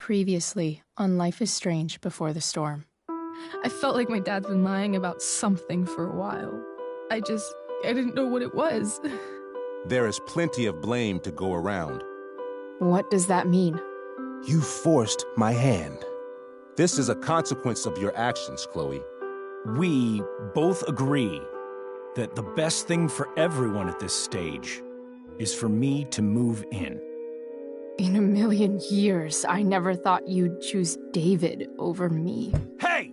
Previously on Life is Strange Before the Storm. I felt like my dad's been lying about something for a while. I didn't know what it was. There is plenty of blame to go around. What does that mean? You forced my hand. This is a consequence of your actions, Chloe. We both agree that the best thing for everyone at this stage is for me to move in. In a million years, I never thought you'd choose David over me. Hey!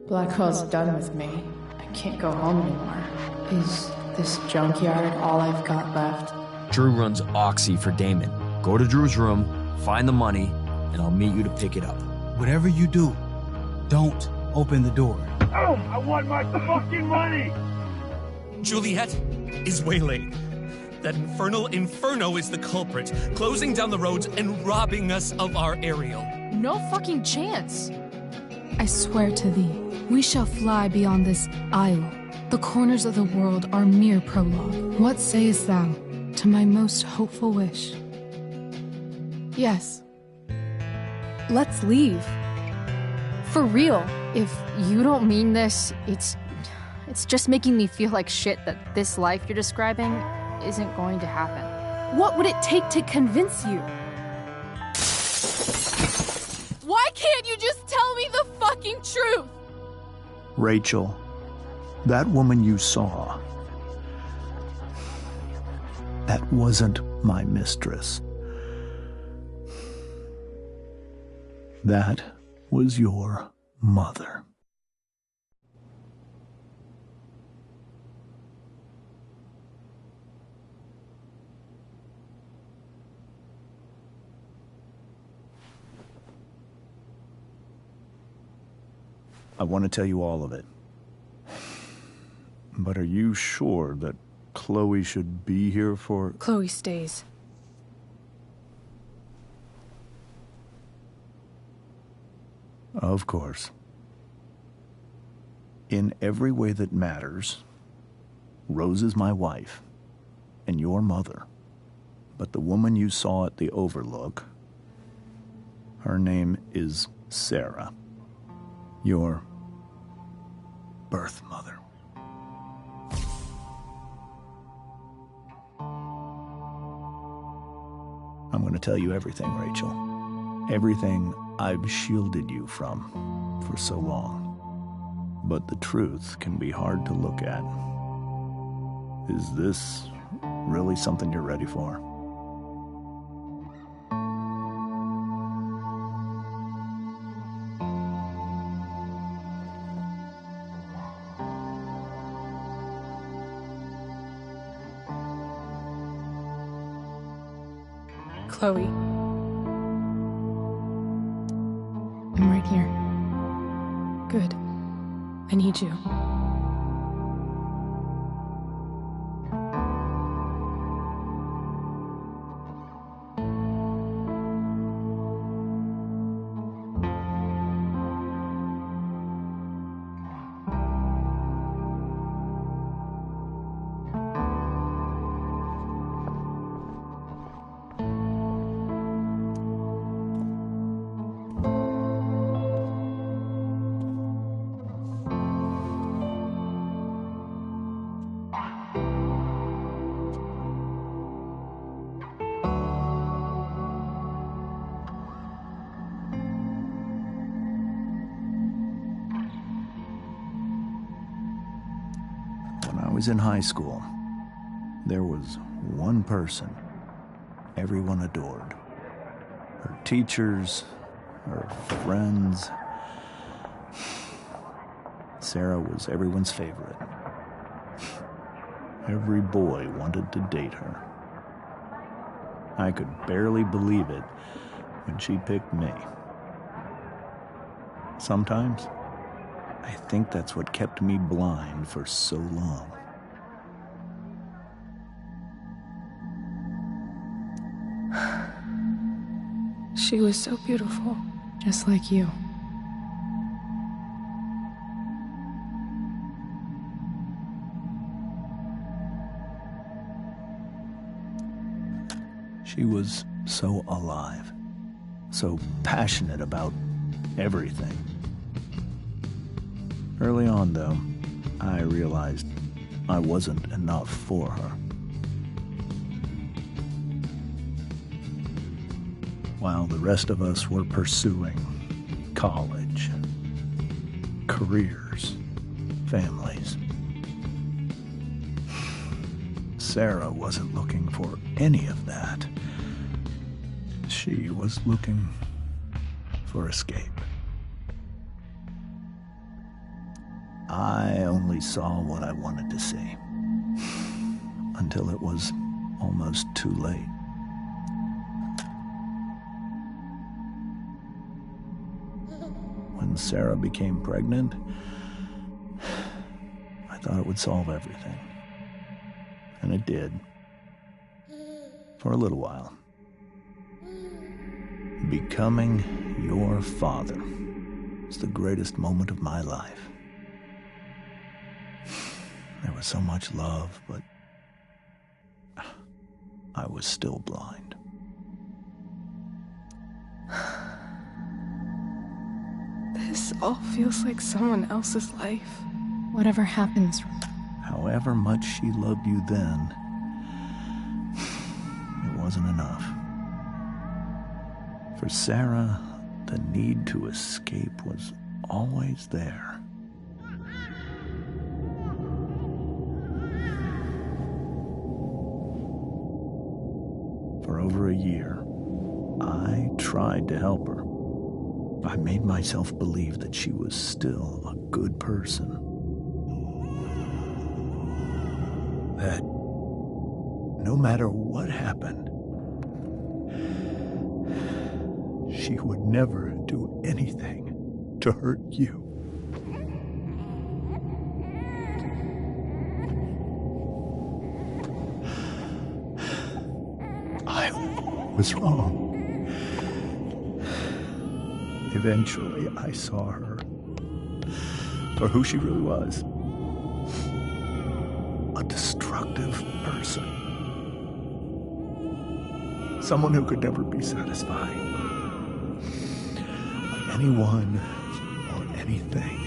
Blackwell's done with me. I can't go home anymore. Is this junkyard all I've got left? Drew runs Oxy for Damon. Go to Drew's room, find the money, and I'll meet you to pick it up. Whatever you do, don't open the door. Oh, I want my fucking money! Juliet is waylaid. That infernal Inferno is the culprit, closing down the roads and robbing us of our aerial. No fucking chance. I swear to thee, we shall fly beyond this isle. The corners of the world are mere prologue. What sayest thou to my most hopeful wish? Yes. Let's leave. For real. If you don't mean this, it's just making me feel like shit that this life you're describing isn't going to happen. What would it take to convince you? Why can't you just tell me the fucking truth? Rachel, that woman you saw, that wasn't my mistress. That was your mother. I want to tell you all of it. But are you sure that Chloe should be here for... Chloe stays. Of course. In every way that matters, Rose is my wife and your mother. But the woman you saw at the Overlook, her name is Sarah. Your birth mother. I'm going to tell you everything, Rachel. Everything I've shielded you from for so long. But the truth can be hard to look at. Is this really something you're ready for? Chloe. I'm right here. Good. I need you. When I was in high school, there was one person everyone adored. Her teachers, her friends. Sarah was everyone's favorite. Every boy wanted to date her. I could barely believe it when she picked me. Sometimes, I think that's what kept me blind for so long. She was so beautiful, just like you. She was so alive, so passionate about everything. Early on, though, I realized I wasn't enough for her. While the rest of us were pursuing college, careers, families, Sarah wasn't looking for any of that. She was looking for escape. I only saw what I wanted to see, until it was almost too late. When Sarah became pregnant, I thought it would solve everything. And it did. For a little while. Becoming your father was the greatest moment of my life. There was so much love, but I was still blind. This all feels like someone else's life. Whatever happens. However much she loved you then, it wasn't enough. For Sarah, the need to escape was always there. For over a year, I tried to help her. I made myself believe that she was still a good person. That no matter what happened, she would never do anything to hurt you. I was wrong. Eventually, I saw her for who she really was. A destructive person. Someone who could never be satisfied by anyone or anything.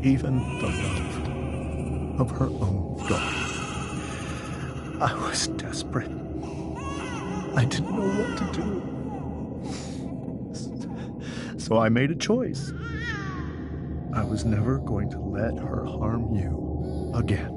Even the love of her own daughter. I was desperate. I didn't know what to do. So I made a choice. I was never going to let her harm you again.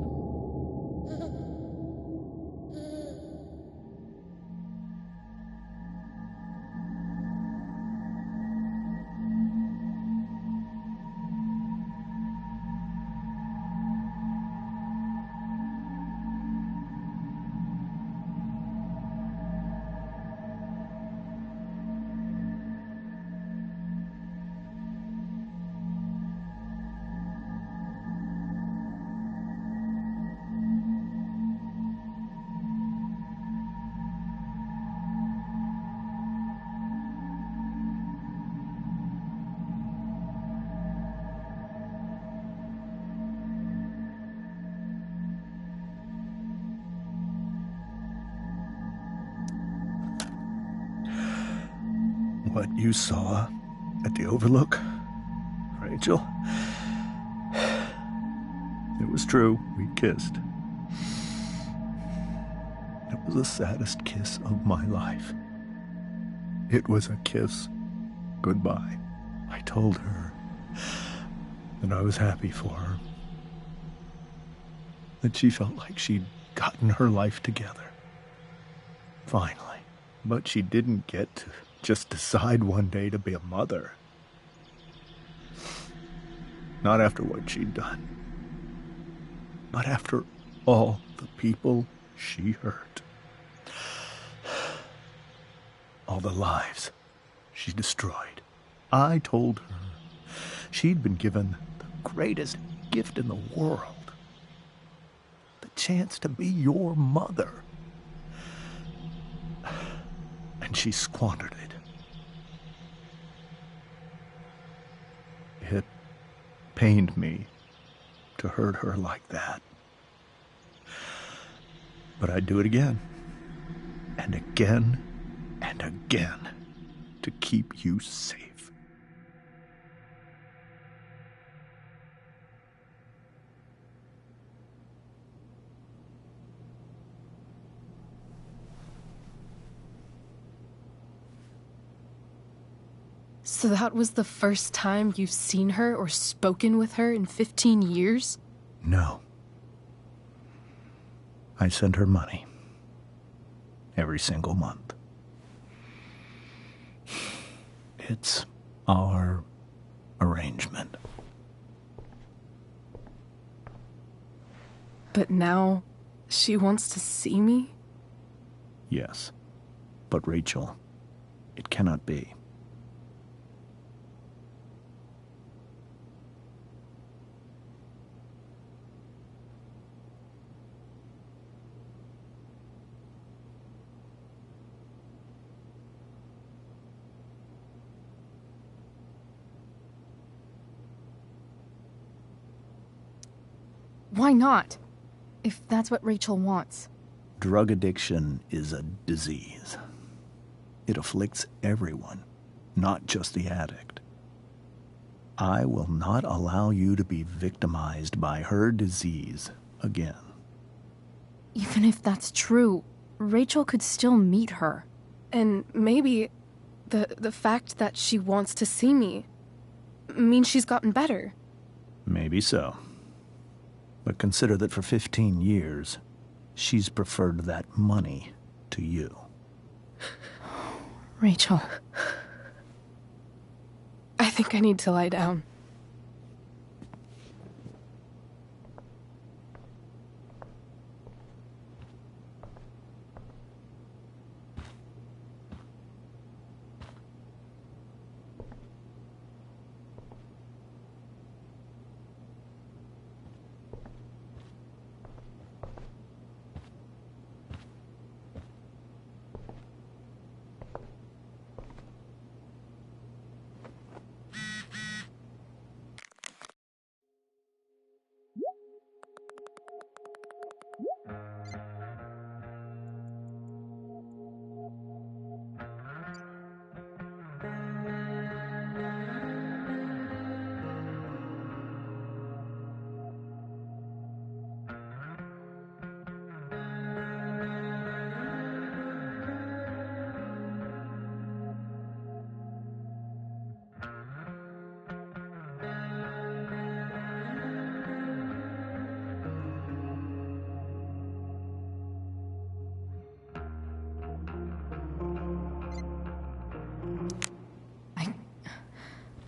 What you saw at the Overlook, Rachel, it was true. We kissed. It was the saddest kiss of my life. It was a kiss goodbye. I told her that I was happy for her, that she felt like she'd gotten her life together. Finally. But she didn't get to just decide one day to be a mother. Not after what she'd done. Not after all the people she hurt. All the lives she destroyed. I told her she'd been given the greatest gift in the world. The chance to be your mother. And she squandered it. It pained me to hurt her like that. But I'd do it again, and again, and again. to keep you safe. So that was the first time you've seen her or spoken with her in 15 years? No. I send her money. Every single month. It's our arrangement. But now, she wants to see me? Yes. But Rachel, it cannot be. Why not? If that's what Rachel wants. Drug addiction is a disease. It afflicts everyone, not just the addict. I will not allow you to be victimized by her disease again. Even if that's true, Rachel could still meet her. And maybe the fact that she wants to see me means she's gotten better. Maybe so. But consider that for 15 years, she's preferred that money to you. Rachel. I think I need to lie down.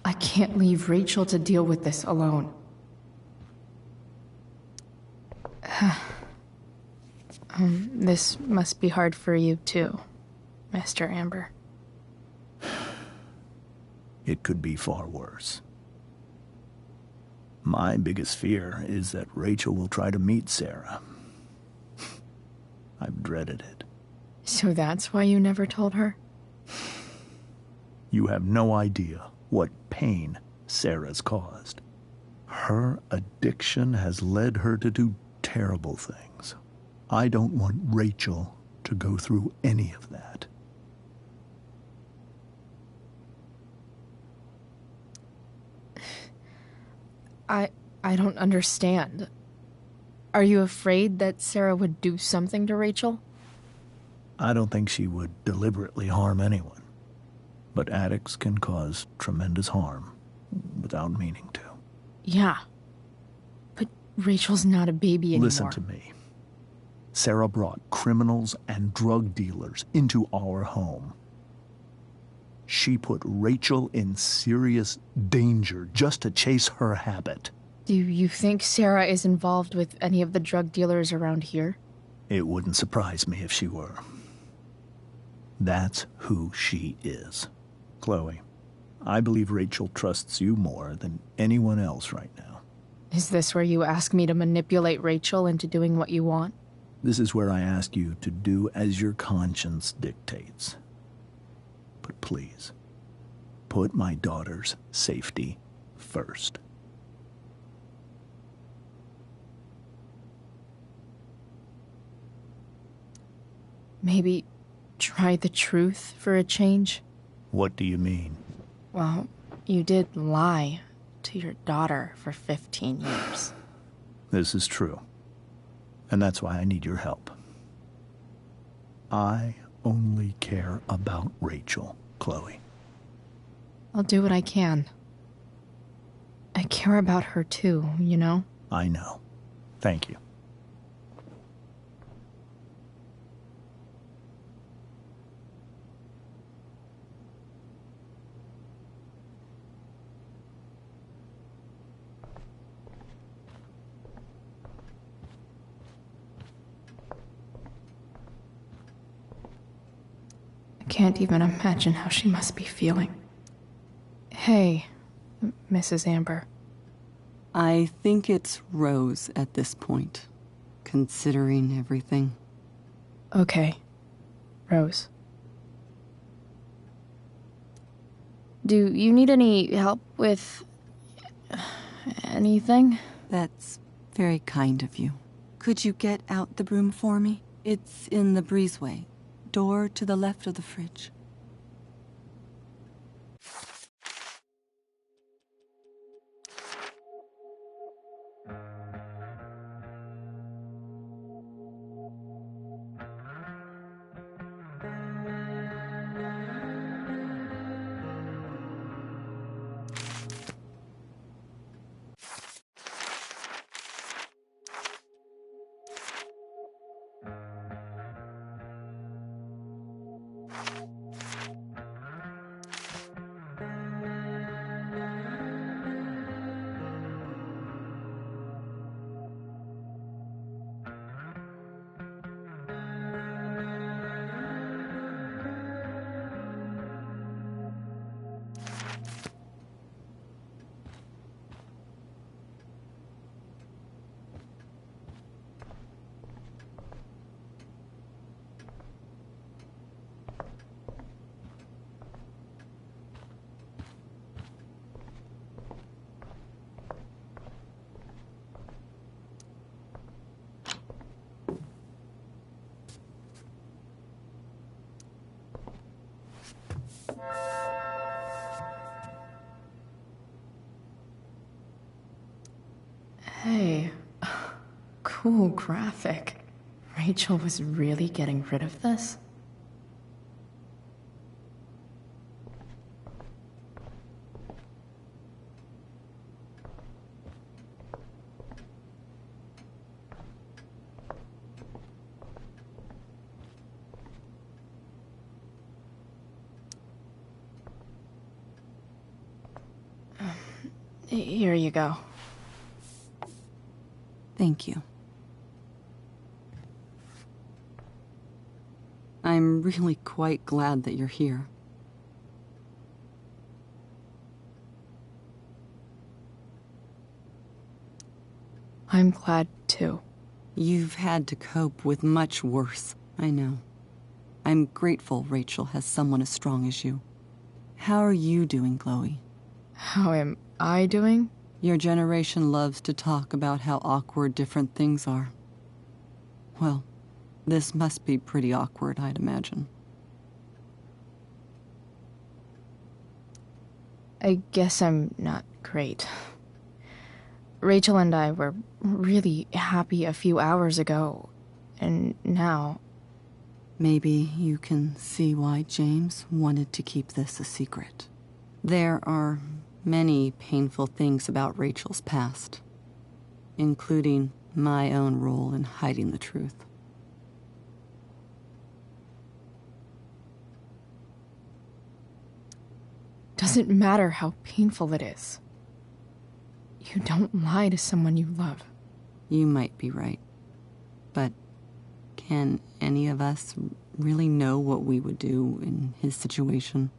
I can't leave Rachel to deal with this alone. This must be hard for you too, Mr. Amber. It could be far worse. My biggest fear is that Rachel will try to meet Sarah. I've dreaded it. So that's why you never told her? You have no idea what pain Sarah's caused. Her addiction has led her to do terrible things. I don't want Rachel to go through any of that. I don't understand. Are you afraid that Sarah would do something to Rachel? I don't think she would deliberately harm anyone. But addicts can cause tremendous harm without meaning to. Yeah. But Rachel's not a baby anymore. Listen to me. Sarah brought criminals and drug dealers into our home. She put Rachel in serious danger just to chase her habit. Do you think Sarah is involved with any of the drug dealers around here? It wouldn't surprise me if she were. That's who she is. Chloe, I believe Rachel trusts you more than anyone else right now. Is this where you ask me to manipulate Rachel into doing what you want? This is where I ask you to do as your conscience dictates. But please, put my daughter's safety first. Maybe try the truth for a change? What do you mean? Well, you did lie to your daughter for 15 years. This is true. And that's why I need your help. I only care about Rachel, Chloe. I'll do what I can. I care about her too, you know? I know. Thank you. I can't even imagine how she must be feeling. Hey, Mrs. Amber. I think it's Rose at this point, considering everything. Okay, Rose. Do you need any help with anything? That's very kind of you. Could you get out the broom for me? It's in the breezeway, door to the left of the fridge. Hey, cool graphic. Rachel was really getting rid of this? Here you go. Thank you. I'm really quite glad that you're here. I'm glad too. You've had to cope with much worse, I know. I'm grateful Rachel has someone as strong as you. How are you doing, Chloe? How am I doing? Your generation loves to talk about how awkward different things are. Well, this must be pretty awkward, I'd imagine. I guess I'm not great. Rachel and I were really happy a few hours ago, and now... Maybe you can see why James wanted to keep this a secret. There are many painful things about Rachel's past, including my own role in hiding the truth. Doesn't matter how painful it is. You don't lie to someone you love. You might be right, but can any of us really know what we would do in his situation?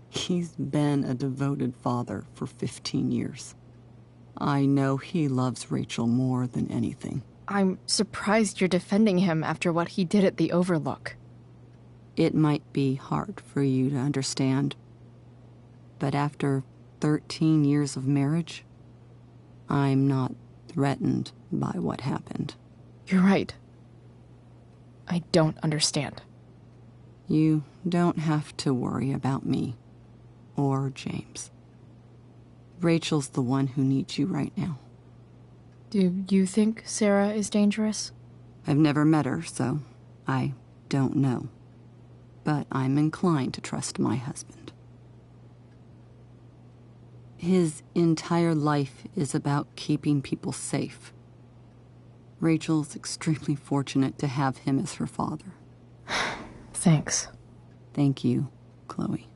He's been a devoted father for 15 years. I know he loves Rachel more than anything. I'm surprised you're defending him after what he did at the Overlook. It might be hard for you to understand, but after 13 years of marriage, I'm not threatened by what happened. You're right. I don't understand. You don't have to worry about me or James. Rachel's the one who needs you right now. Do you think Sarah is dangerous? I've never met her, so I don't know. But I'm inclined to trust my husband. His entire life is about keeping people safe. Rachel's extremely fortunate to have him as her father. Thanks. Thank you, Chloe.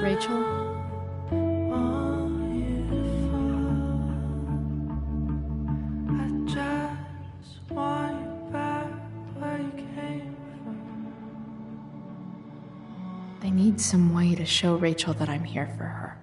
Rachel? I need some way to show Rachel that I'm here for her.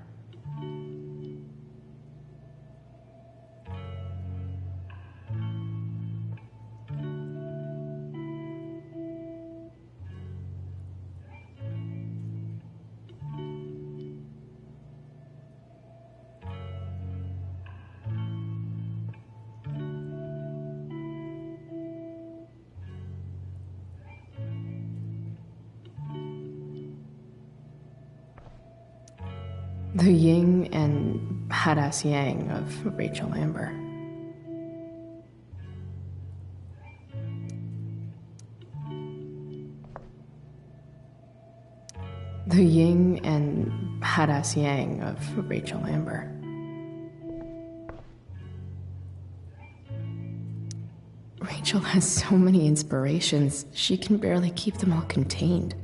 The yin and badass yang of Rachel Amber. The yin and badass yang of Rachel Amber. Rachel has so many inspirations, she can barely keep them all contained.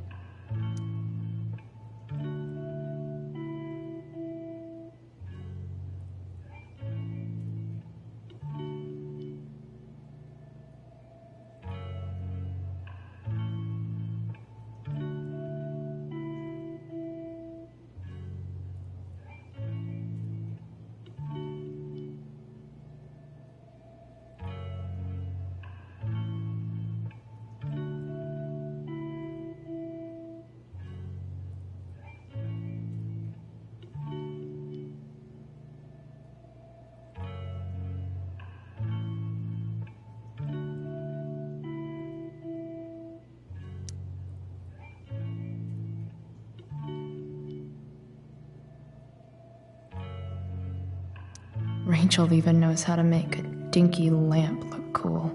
Rachel even knows how to make a dinky lamp look cool.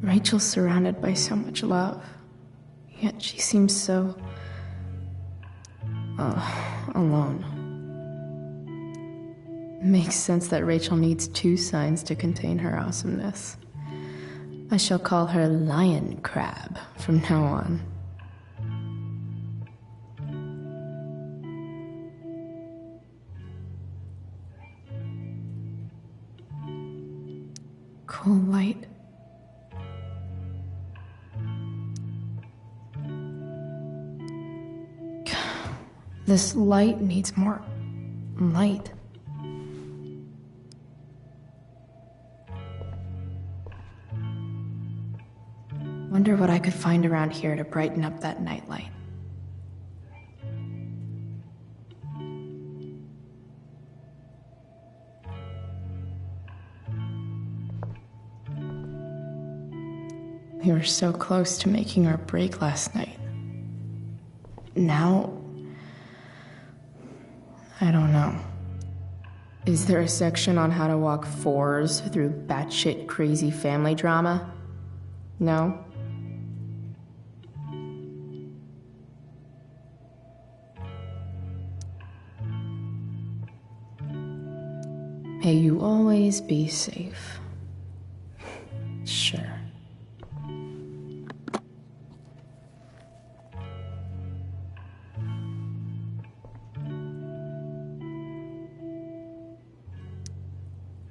Rachel's surrounded by so much love, yet she seems so... alone. Makes sense that Rachel needs two signs to contain her awesomeness. I shall call her Lion Crab from now on. cool light. This light needs more light. Wonder what I could find around here to brighten up that nightlight. We were so close to making our break last night. Now, I don't know. Is there a section on how to walk fours through batshit crazy family drama? No? May you always be safe. Sure.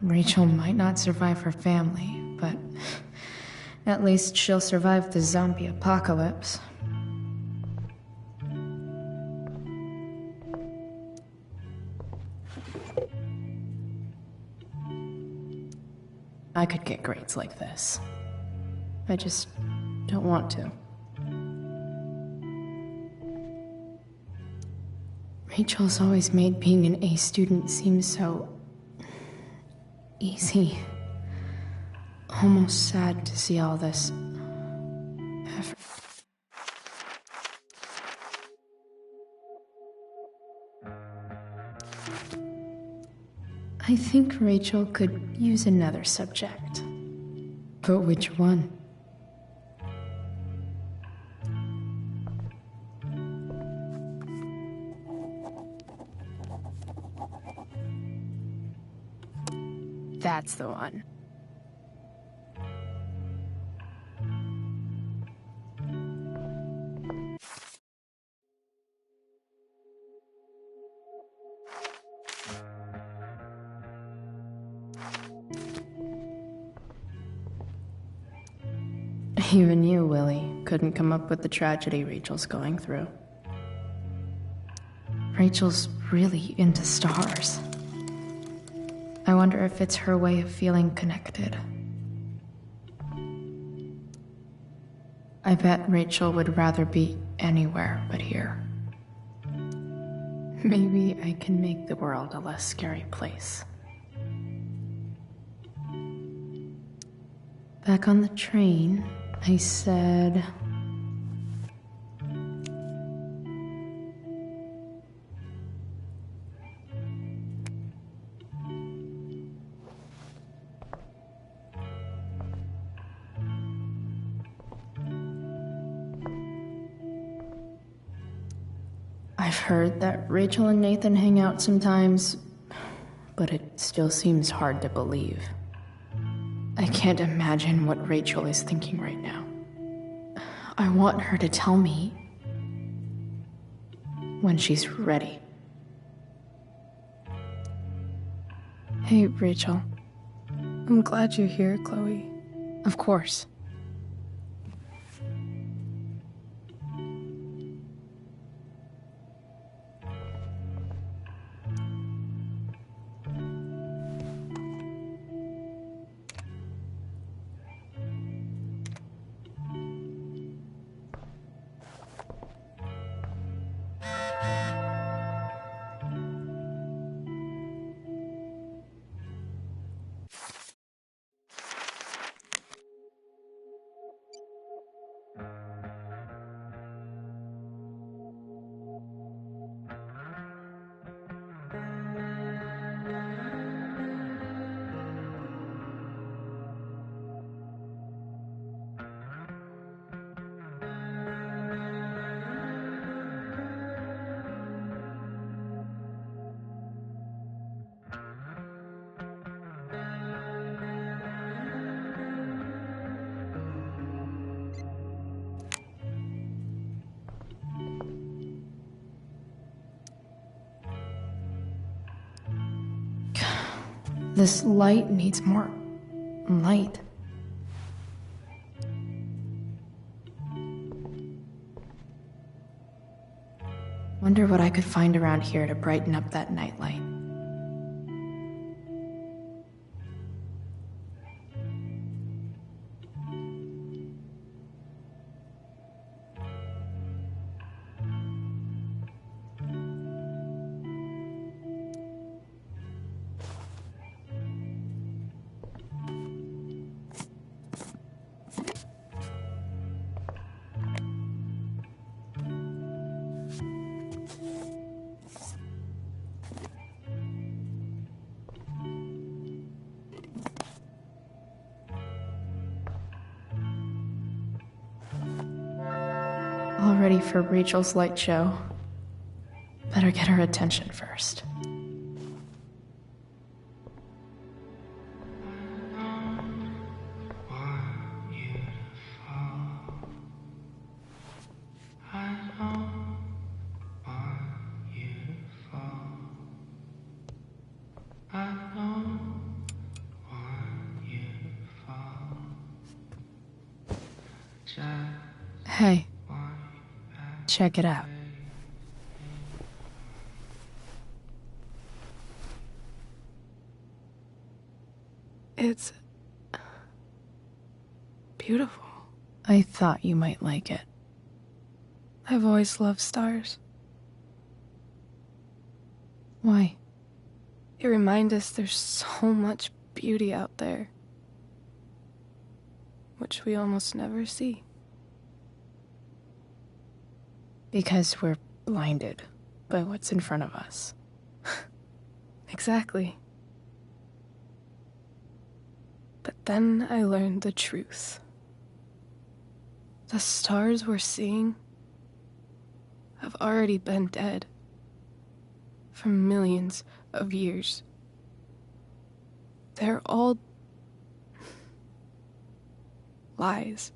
Rachel might not survive her family, but at least she'll survive the zombie apocalypse. I could get grades like this. I just don't want to. Rachel's always made being an A student seem so easy. Almost sad to see all this effort. I think Rachel could use another subject. But which one? That's the one. Even you, Willie, couldn't come up with the tragedy Rachel's going through. Rachel's really into stars. I wonder if it's her way of feeling connected. I bet Rachel would rather be anywhere but here. Maybe I can make the world a less scary place. Back on the train, I said... I've heard that Rachel and Nathan hang out sometimes, but it still seems hard to believe. I can't imagine what Rachel is thinking right now. I want her to tell me when she's ready. Hey, Rachel. I'm glad you're here, Chloe. Of course. This light needs more light. Wonder what I could find around here to brighten up that nightlight. All ready for Rachel's light show. Better get her attention first. Hey. Check it out. It's beautiful. I thought you might like it. I've always loved stars. Why? They remind us there's so much beauty out there, which we almost never see. Because we're blinded by what's in front of us. Exactly. But then I learned the truth. The stars we're seeing have already been dead for millions of years. They're all lies.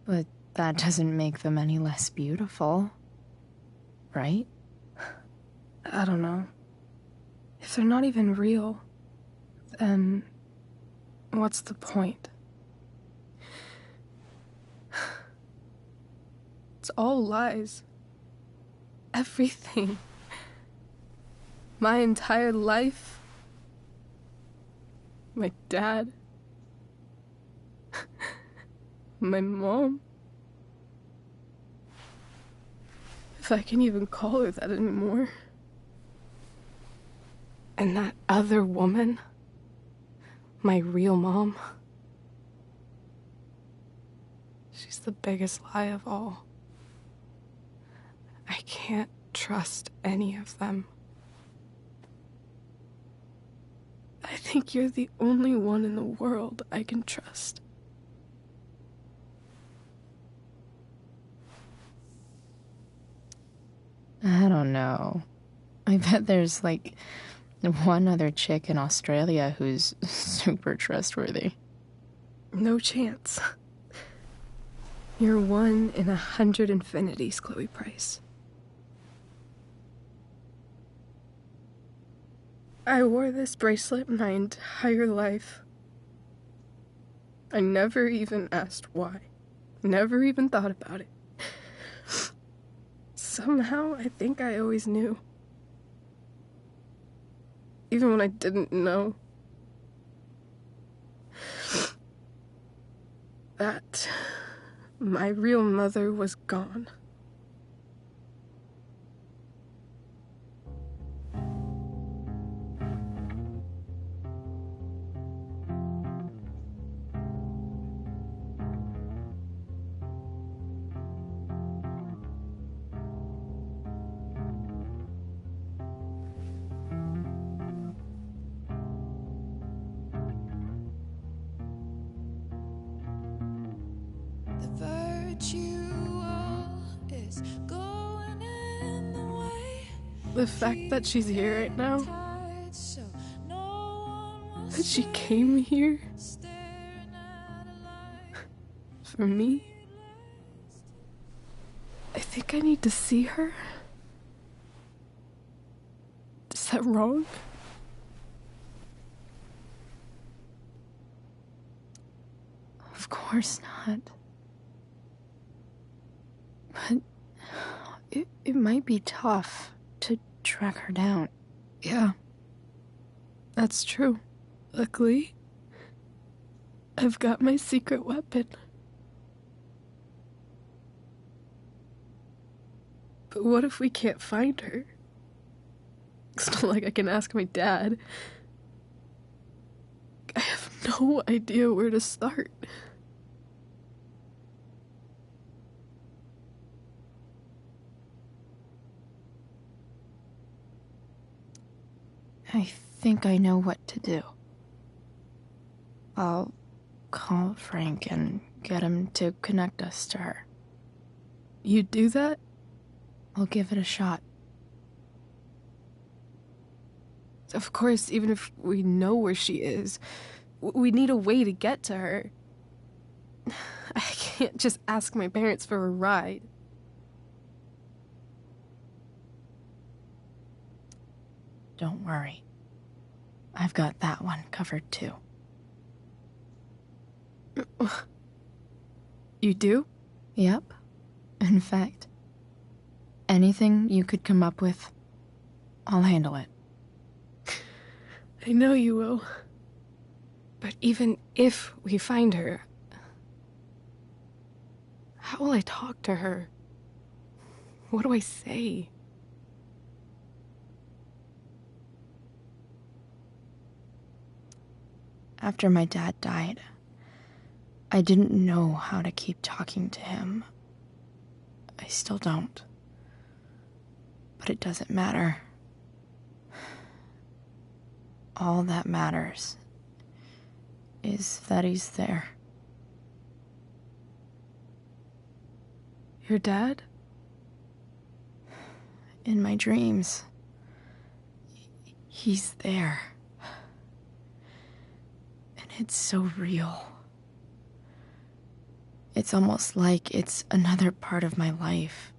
But that doesn't make them any less beautiful, right? I don't know. If they're not even real, then what's the point? It's all lies. Everything. My entire life. My dad. My mom. If I can even call her that anymore. And that other woman. My real mom. She's the biggest lie of all. I can't trust any of them. I think you're the only one in the world I can trust. I don't know. I bet there's like one other chick in Australia who's super trustworthy. No chance. You're 1 in 100 infinities, Chloe Price. I wore this bracelet my entire life. I never even asked why. Never even thought about it. Somehow, I think I always knew. Even when I didn't know. That my real mother was gone. The virtue of The fact that she's here right now, that she came here for me, I think I need to see her. Is that wrong? Of course not. But it might be tough to track her down. Yeah, that's true. Luckily, I've got my secret weapon. But what if we can't find her? It's not like I can ask my dad. I have no idea where to start. I think I know what to do. I'll call Frank and get him to connect us to her. You do that? I'll give it a shot. Of course, even if we know where she is, we need a way to get to her. I can't just ask my parents for a ride. Don't worry. I've got that one covered too. You do? Yep. In fact, anything you could come up with, I'll handle it. I know you will. But even if we find her, how will I talk to her? What do I say? After my dad died, I didn't know how to keep talking to him. I still don't. But it doesn't matter. All that matters is that he's there. Your dad? In my dreams, he's there. And it's so real. It's almost like it's another part of my life.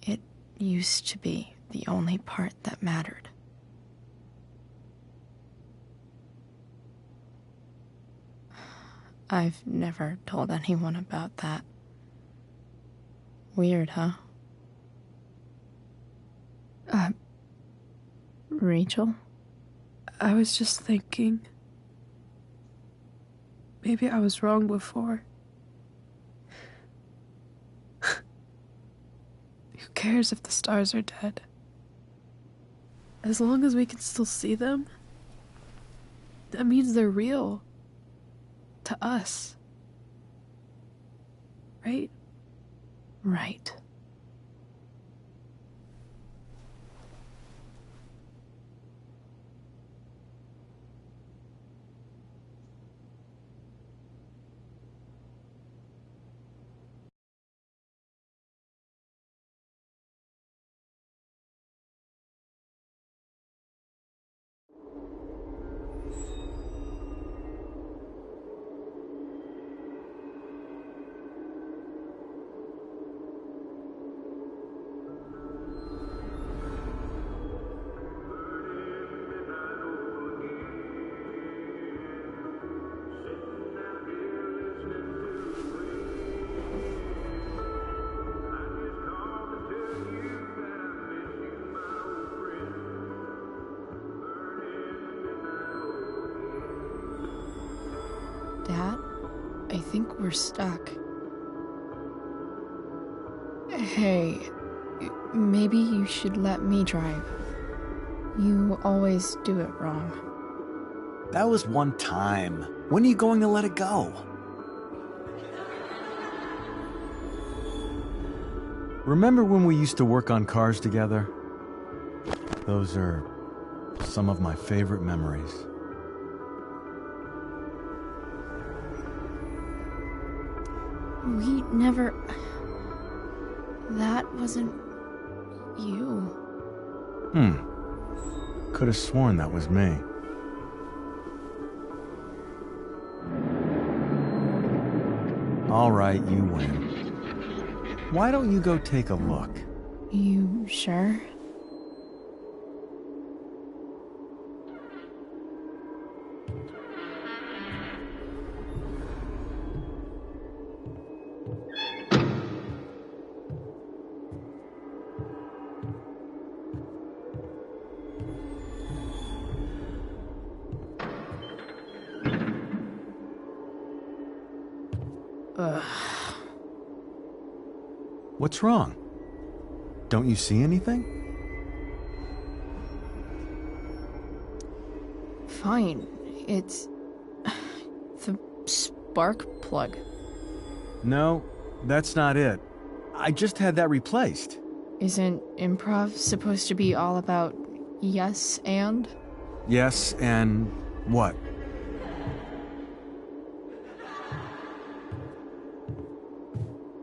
It used to be the only part that mattered. I've never told anyone about that. Weird, huh? Rachel? I was just thinking. Maybe I was wrong before. Who cares if the stars are dead? As long as we can still see them, that means they're real. To us. Right? Right. Dad, I think we're stuck. Hey, maybe you should let me drive. You always do it wrong. That was one time. When are you going to let it go? Remember when we used to work on cars together? Those are some of my favorite memories. We never... That wasn't you. Could have sworn that was me. All right, you win. Why don't you go take a look? You sure? What's wrong? Don't you see anything? Fine. It's the spark plug. No, that's not it. I just had that replaced. Isn't improv supposed to be all about yes and? Yes, and what?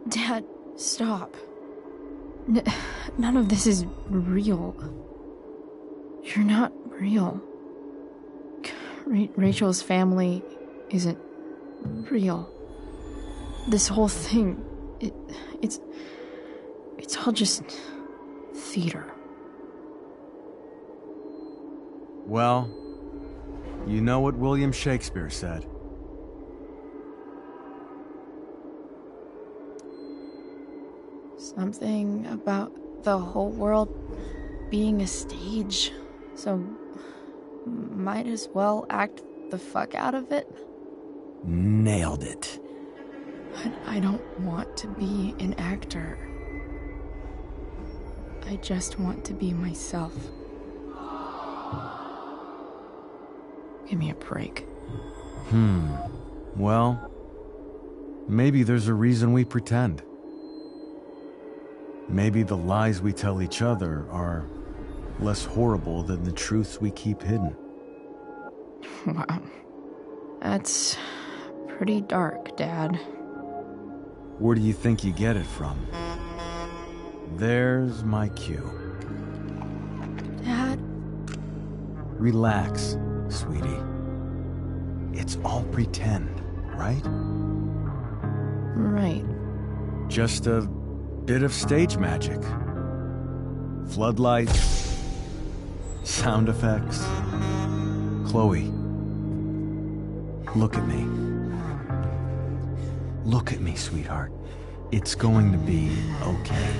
Dad, stop. None of this is real. You're not real. Rachel's family isn't real. This whole thing, it's all just theater. Well, you know what William Shakespeare said. Something about the whole world being a stage, so might as well act the fuck out of it. Nailed it. But I don't want to be an actor. I just want to be myself. Give me a break. Well, maybe there's a reason we pretend. Maybe the lies we tell each other are less horrible than the truths we keep hidden. Wow. That's pretty dark, Dad. Where do you think you get it from? There's my cue. Dad? Relax, sweetie. It's all pretend, right? Right. Just a bit of stage magic. Floodlights, sound effects. Chloe, look at me. Look at me, sweetheart. It's going to be okay.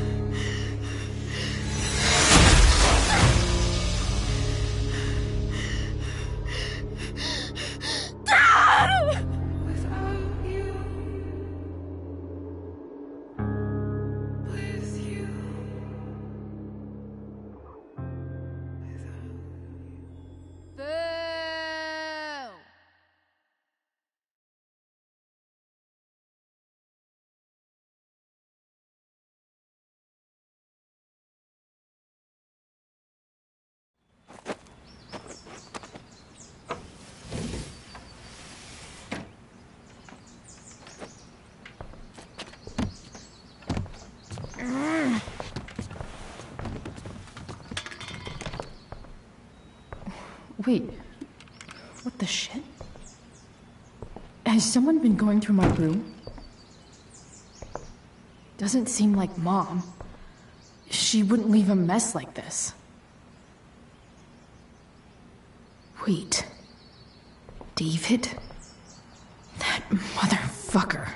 Wait, what the shit? Has someone been going through my room? Doesn't seem like Mom. She wouldn't leave a mess like this. Wait. David? That motherfucker.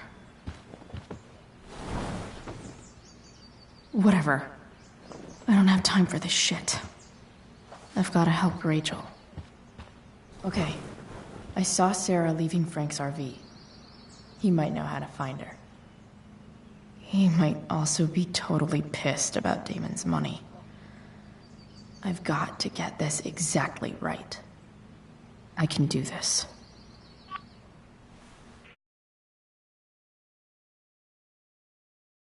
Whatever. I don't have time for this shit. I've gotta help Rachel. Okay. I saw Sarah leaving Frank's RV. He might know how to find her. He might also be totally pissed about Damon's money. I've got to get this exactly right. I can do this.